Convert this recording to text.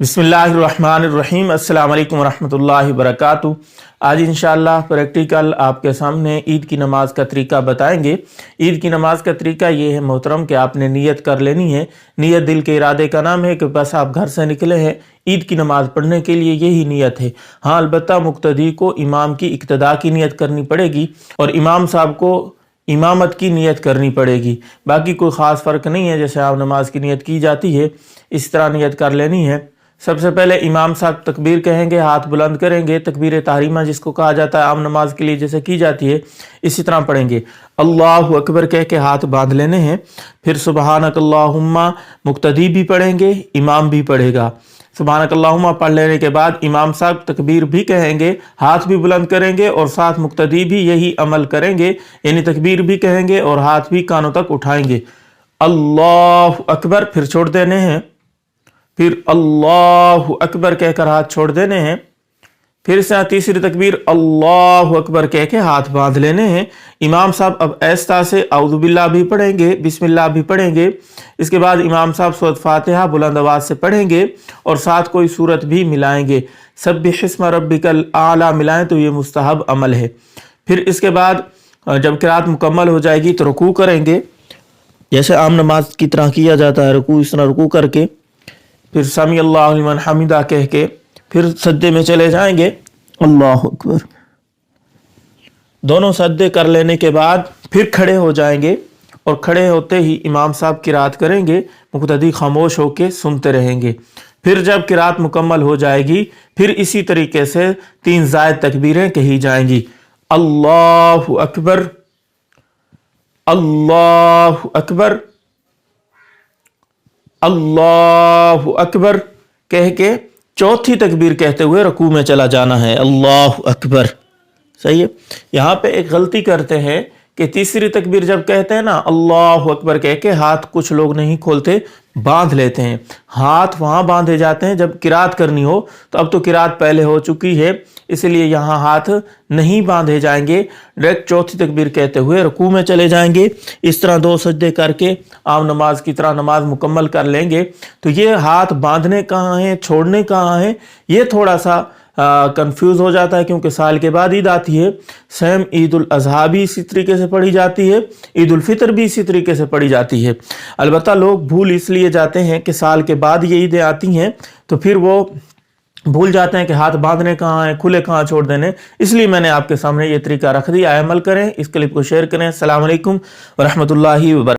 बिस्मिल्लाहिर्रहमानिर्रहीम। अस्सलाम वालेकुम रहमतुल्लाहि वबरकातुहू। आज इंशाअल्लाह प्रैक्टिकल आपके सामने ईद की नमाज का तरीका बताएंगे। ईद की नमाज का तरीका ये है मोहतरम कि आपने नीयत कर लेनी है। नीयत दिल के इरादे का नाम है कि बस आप घर से निकले हैं ईद की नमाज पढ़ने के लिए, यही नीयत है। हाँ, अलबत्ता मुक्तदी को इमाम की इक्तदा की नीयत करनी पड़ेगी और इमाम साहब को इमामत की नीयत करनी पड़ेगी। बाकी कोई ख़ास फ़र्क नहीं है, जैसे आप नमाज की नीयत की जाती है इस तरह नीयत कर लेनी है। सबसे पहले इमाम साहब तकबीर कहेंगे, हाथ बुलंद करेंगे, तकबीर तारीमा जिसको कहा जाता है आम नमाज के लिए जैसे की जाती है इसी तरह पढ़ेंगे। अल्लाहु अकबर कह के हाथ बांध लेने हैं। फिर सुबहानक अल्लाहुम्मा मुक्तदी भी पढ़ेंगे, इमाम भी पढ़ेगा। सुबहानक अल्लाहुम्मा पढ़ लेने के बाद इमाम साहब तकबीर भी कहेंगे, हाथ भी बुलंद करेंगे और साथ मुक्तदी भी यही अमल करेंगे, यानी तकबीर भी कहेंगे और हाथ भी कानों तक उठाएंगे। अल्लाहु अकबर फिर छोड़ देने हैं। फिर अल्लाहु अकबर कहकर हाथ छोड़ देने हैं। फिर से तीसरी तकबीर अल्लाहु अकबर कह के हाथ बांध लेने हैं। इमाम साहब अब ऐसा से औज़ु बिल्लाह भी पढ़ेंगे, बिस्मिल्लाह भी पढ़ेंगे। इसके बाद इमाम साहब सूरत फातिहा बुलंद आवाज़ से पढ़ेंगे और साथ कोई सूरत भी मिलाएंगे। सब्बिहिस्म रब्बिकल आला मिलाएं तो ये मुस्तहब अमल है। फिर इसके बाद जब क़िराअत मुकम्मल हो जाएगी तो रुकू करेंगे, जैसे आम नमाज की तरह किया जाता है। रुकू इस तरह रुकू करके फिर समी अल्लाहु लिमन हमिदा कह के फिर सज्दे में चले जाएंगे। अल्लाहु अकबर। दोनों सज्दे कर लेने के बाद फिर खड़े हो जाएंगे और खड़े होते ही इमाम साहब क़िराअत करेंगे, मुक़्तदी खामोश होके सुनते रहेंगे। फिर जब क़िराअत मुकम्मल हो जाएगी फिर इसी तरीके से 3 ज़ायद तकबीरें कही जाएंगी। अल्लाहु अकबर, अल्लाहु अकबर, अल्लाहु अकबर कह के चौथी तकबीर कहते हुए रुकू में चला जाना है। अल्लाहु अकबर। सही है। यहाँ पे एक गलती करते हैं कि तीसरी तकबीर जब कहते हैं ना अल्लाहु अकबर कह के हाथ कुछ लोग नहीं खोलते, बांध लेते हैं। हाथ वहाँ बांधे जाते हैं जब क़िराअत करनी हो, तो अब तो क़िराअत पहले हो चुकी है इसलिए यहाँ हाथ नहीं बांधे जाएंगे। डायरेक्ट चौथी तकबीर कहते हुए रुकू में चले जाएंगे। इस तरह 2 सजदे करके आम नमाज की तरह नमाज मुकम्मल कर लेंगे। तो ये हाथ बांधने कहाँ है, छोड़ने कहाँ है, ये थोड़ा सा कंफ्यूज हो जाता है क्योंकि साल के बाद ईद आती है। सेम ईद उल अज़हा भी इसी तरीके से पढ़ी जाती है, ईद उल फितर भी इसी तरीके से पढ़ी जाती है। अलबत्ता लोग भूल इसलिए जाते हैं कि साल के बाद ये ईदें आती हैं तो फिर वो भूल जाते हैं कि हाथ बांधने कहाँ हैं, खुले कहाँ छोड़ देने। इसलिए मैंने आपके सामने ये तरीका रख दिया। अमल करें, इस क्लिप को शेयर करें। अस्सलाम वालेकुम व रहमतुल्लाहि व बरकातहू।